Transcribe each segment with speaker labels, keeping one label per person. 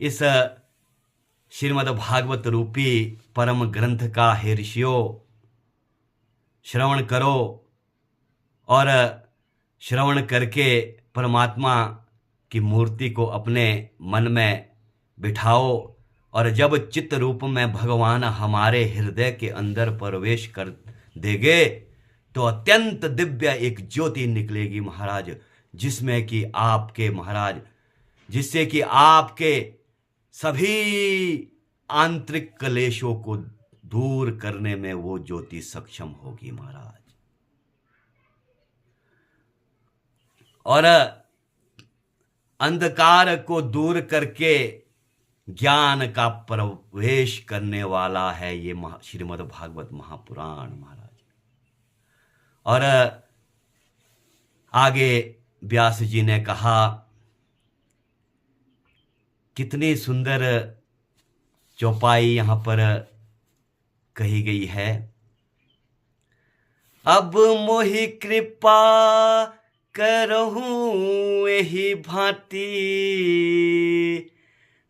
Speaker 1: इस श्रीमद् भागवत रूपी परम ग्रंथ का हे ऋषियों श्रवण करो और श्रवण करके परमात्मा की मूर्ति को अपने मन में बिठाओ। और जब चित्त रूप में भगवान हमारे हृदय के अंदर प्रवेश कर देंगे तो अत्यंत दिव्य एक ज्योति निकलेगी महाराज, जिसमें कि आपके महाराज, जिससे कि आपके सभी आंतरिक क्लेशों को दूर करने में वो ज्योति सक्षम होगी महाराज। और अंधकार को दूर करके ज्ञान का प्रवेश करने वाला है ये श्रीमद् भागवत महापुराण महाराज। और आगे व्यास जी ने कहा, कितनी सुंदर चौपाई यहां पर कही गई है। अब मोहि कृपा करहूं एहि भांति,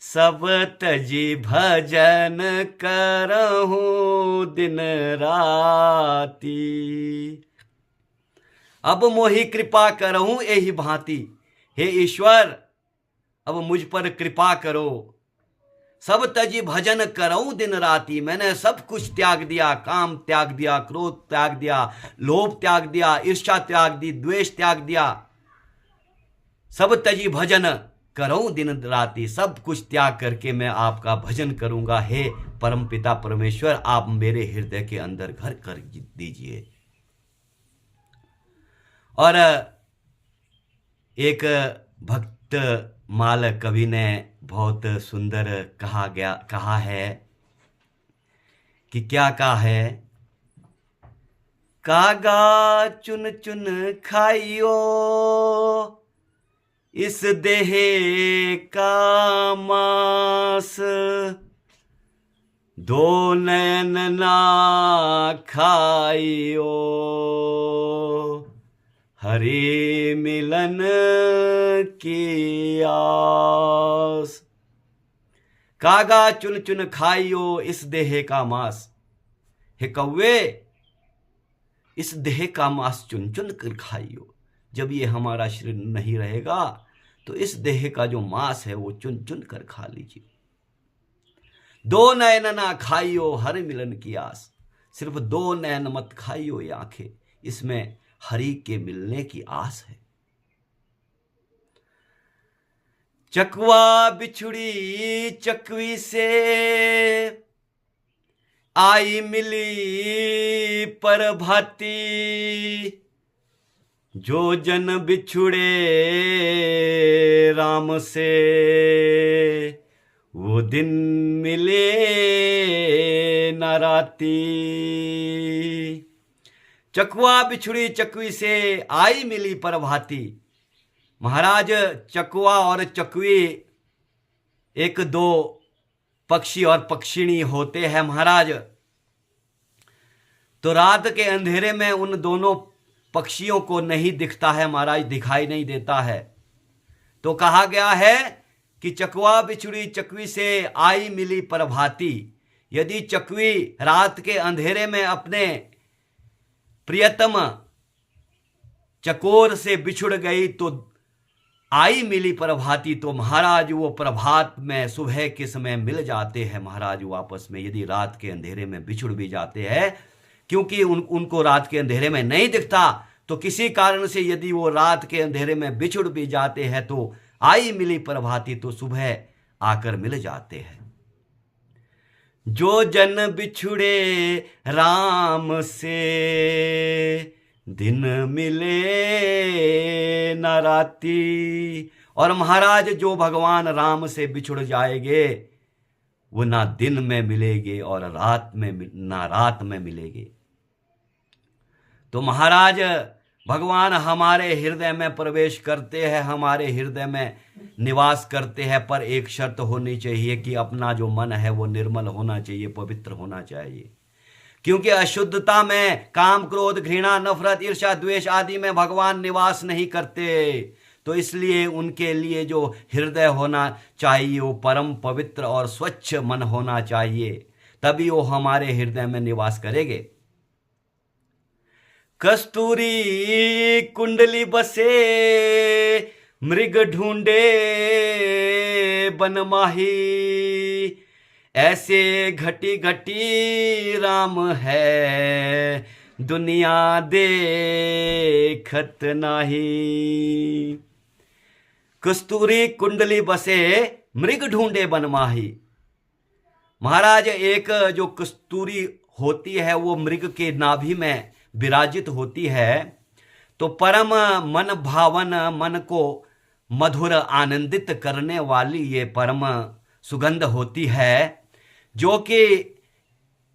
Speaker 1: सब तजी भजन करहूं दिन राती। अब मोहि कृपा करहूं एहि भांति, हे ईश्वर अब मुझ पर कृपा करो। सब तजी भजन करऊं दिन राती, मैंने सब कुछ त्याग दिया, काम त्याग दिया, क्रोध त्याग दिया, लोभ त्याग दिया, ईर्ष्या त्याग दी, द्वेष त्याग दिया। सब तजी भजन करऊं दिन राती, सब कुछ त्याग करके मैं आपका भजन करूंगा। हे परमपिता परमेश्वर आप मेरे हृदय के अंदर घर कर दीजिए। और एक भक्त माल कवि ने बहुत सुंदर कहा है कि क्या कहा है, कागा चुन चुन खाइयो इस देह का मांस, दो नैन ना खाइयो हरि मिलन की आस। कागा चुन चुन खाइयो इस देह का मांस, हे कौवे इस देह का मांस चुन चुन कर खाइयो। जब ये हमारा शरीर नहीं रहेगा तो इस देह का जो मांस है वो चुन चुन कर खा लीजिए। दो नयन ना खाइयो हरि मिलन की आस, सिर्फ दो नयन मत खाइयो ये आंखें, इसमें हरि के मिलने की आस है। चकवा बिछुड़ी चकवी से आई मिली पर भाती, जो जन बिछुड़े राम से वो दिन मिले न राती। चकवा बिछुड़ी चकवी से आई मिली पर भाती। महाराज चकवा और चकवी एक दो पक्षी और पक्षिणी होते हैं महाराज। तो रात के अंधेरे में उन दोनों पक्षियों को नहीं दिखता है महाराज, दिखाई नहीं देता है। तो कहा गया है कि चकवा बिछुड़ी चकवी से आई मिली पर भाती। यदि चकवी रात के अंधेरे में अपने प्रियतम चकोर से बिछुड़ गई तो आई मिली प्रभाती, तो महाराज वो प्रभात में सुबह के समय मिल जाते हैं महाराज वापस में। यदि रात के अंधेरे में बिछुड़ भी जाते हैं, क्योंकि उनको रात के अंधेरे में नहीं दिखता, तो किसी कारण से यदि वो रात के अंधेरे में बिछुड़ भी जाते हैं तो आई मिली प्रभाती, तो सुबह आकर मिल जाते हैं। जो जन बिछुड़े राम से दिन मिले न राती। और महाराज जो भगवान राम से बिछुड़ जाएंगे वो ना दिन में मिलेंगे और रात में ना रात में मिलेंगे। तो महाराज भगवान हमारे हृदय में प्रवेश करते हैं, हमारे हृदय में निवास करते हैं, पर एक शर्त होनी चाहिए कि अपना जो मन है वो निर्मल होना चाहिए, पवित्र होना चाहिए। क्योंकि अशुद्धता में काम क्रोध घृणा नफरत ईर्ष्या द्वेष आदि में भगवान निवास नहीं करते। तो इसलिए उनके लिए जो हृदय होना चाहिए वो परम पवित्र और स्वच्छ मन होना चाहिए, तभी वो हमारे हृदय में निवास करेंगे। कस्तूरी कुंडली बसे मृग ढूंढे बनमाही, ऐसे घटी घटी राम है दुनिया देखत नाही। कस्तूरी कुंडली बसे मृग ढूंढे बनमाही। महाराज, एक जो कस्तूरी होती है वो मृग के नाभि में विराजित होती है, तो परम मन भावन, मन को मधुर आनंदित करने वाली ये परम सुगंध होती है, जो कि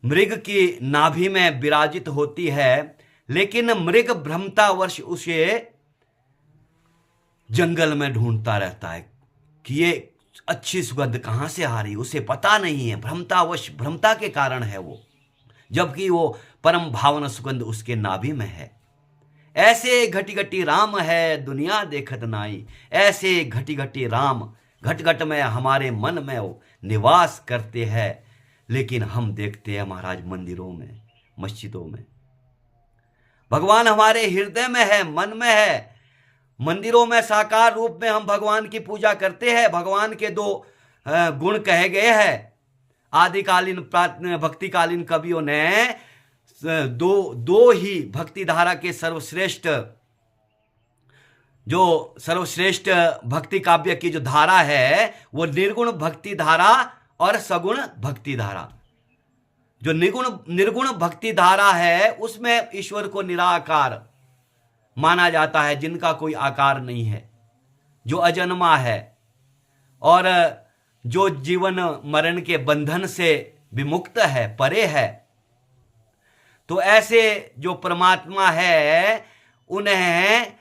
Speaker 1: मृग की नाभि में विराजित होती है। लेकिन मृग भ्रमतावश उसे जंगल में ढूंढता रहता है कि ये अच्छी सुगंध कहां से आ रही, उसे पता नहीं है, भ्रमतावश, भ्रमता के कारण है वो, जबकि वो परम भावन सुगंध उसके नाभि में है। ऐसे घटी घटी राम है दुनिया देखत नाई। ऐसे घटी घटी राम घट घट में हमारे मन में वो निवास करते हैं, लेकिन हम देखते हैं महाराज मंदिरों में, मस्जिदों में। भगवान हमारे हृदय में है, मन में है। मंदिरों में साकार रूप में हम भगवान की पूजा करते हैं। भगवान के दो गुण कहे गए हैं। आदिकालीन भक्तिकालीन कवियों ने दो ही भक्ति धारा के सर्वश्रेष्ठ भक्ति काव्य की जो धारा है वो निर्गुण भक्ति धारा और सगुण भक्ति धारा। जो निर्गुण भक्ति धारा है उसमें ईश्वर को निराकार माना जाता है, जिनका कोई आकार नहीं है, जो अजन्मा है और जो जीवन मरण के बंधन से विमुक्त है, परे है। तो ऐसे जो परमात्मा है उन्हें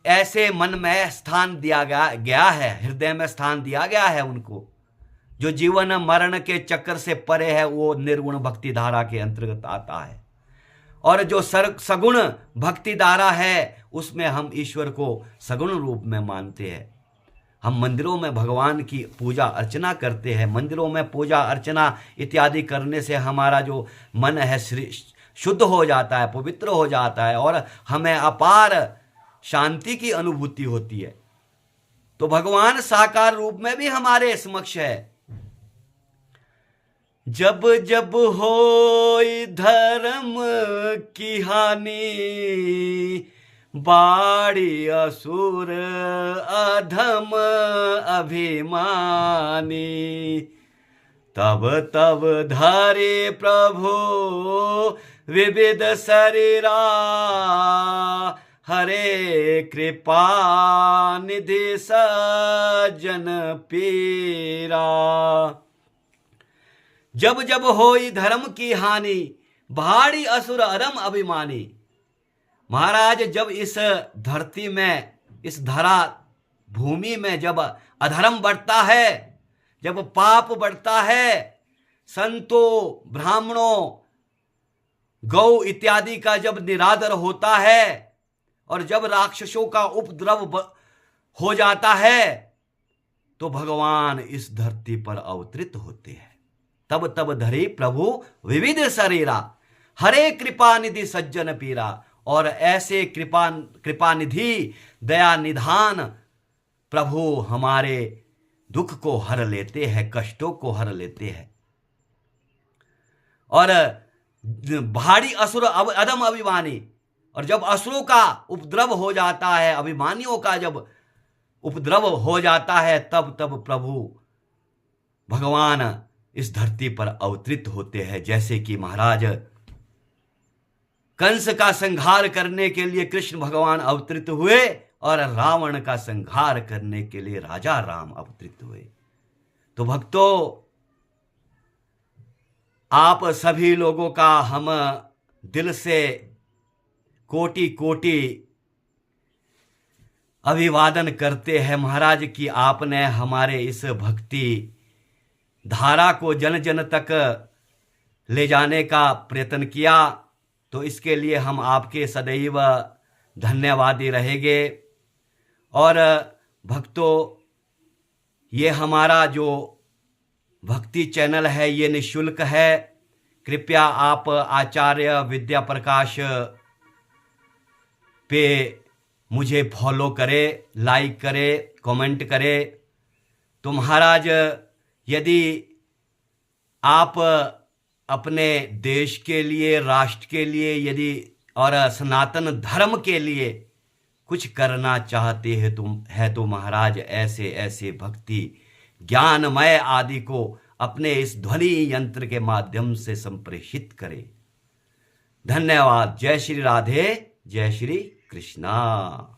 Speaker 1: ऐसे मन में स्थान दिया गया है, हृदय में स्थान दिया गया है उनको। जो जीवन मरण के चक्कर से परे है वो निर्गुण भक्ति धारा के अंतर्गत आता है। और जो सगुण भक्ति धारा है उसमें हम ईश्वर को सगुण रूप में मानते हैं। हम मंदिरों में भगवान की पूजा अर्चना करते हैं। मंदिरों में पूजा अर्चना इत्यादि करने से हमारा जो मन है शुद्ध हो जाता है, पवित्र हो जाता है और हमें अपार शांति की अनुभूति होती है। तो भगवान साकार रूप में भी हमारे समक्ष है। जब जब होई धर्म की हानि, बाड़ी असुर अधम अभिमानी, तब तब धरे प्रभु विविध शरीरा, हरे कृपा निधि सज्जन पीरा। जब जब होई धर्म की हानि, भाड़ी असुर अधम अभिमानी। महाराज, जब इस धरती में, इस धरा भूमि में जब अधर्म बढ़ता है, जब पाप बढ़ता है, संतों, ब्राह्मणों, गौ इत्यादि का जब निरादर होता है और जब राक्षसों का उपद्रव हो जाता है, तो भगवान इस धरती पर अवतरित होते हैं। तब तब धरे प्रभु विविध शरीरा, हरे कृपा निधि सज्जन पीरा। और ऐसे कृपा निधि, दया निधान प्रभु हमारे दुख को हर लेते हैं, कष्टों को हर लेते हैं। और भारी असुर अधम अभिमानी, और जब असुरों का उपद्रव हो जाता है, अभिमानियों का जब उपद्रव हो जाता है, तब तब प्रभु भगवान इस धरती पर अवतरित होते हैं। जैसे कि महाराज कंस का संहार करने के लिए कृष्ण भगवान अवतरित हुए और रावण का संहार करने के लिए राजा राम अवतरित हुए। तो भक्तों, आप सभी लोगों का हम दिल से कोटि कोटि अभिवादन करते हैं महाराज कि आपने हमारे इस भक्ति धारा को जन जन तक ले जाने का प्रयत्न किया। तो इसके लिए हम आपके सदैव धन्यवादी रहेंगे। और भक्तों, ये हमारा जो भक्ति चैनल है ये निःशुल्क है। कृपया आप आचार्य विद्या प्रकाश पे मुझे फॉलो करें, लाइक करें, कमेंट करें। तो महाराज, यदि आप अपने देश के लिए, राष्ट्र के लिए, यदि और सनातन धर्म के लिए कुछ करना चाहते हैं तो महाराज ऐसे ऐसे भक्ति ज्ञानमय आदि को अपने इस ध्वनि यंत्र के माध्यम से संप्रेषित करें। धन्यवाद। जय श्री राधे, जय श्री कृष्णा।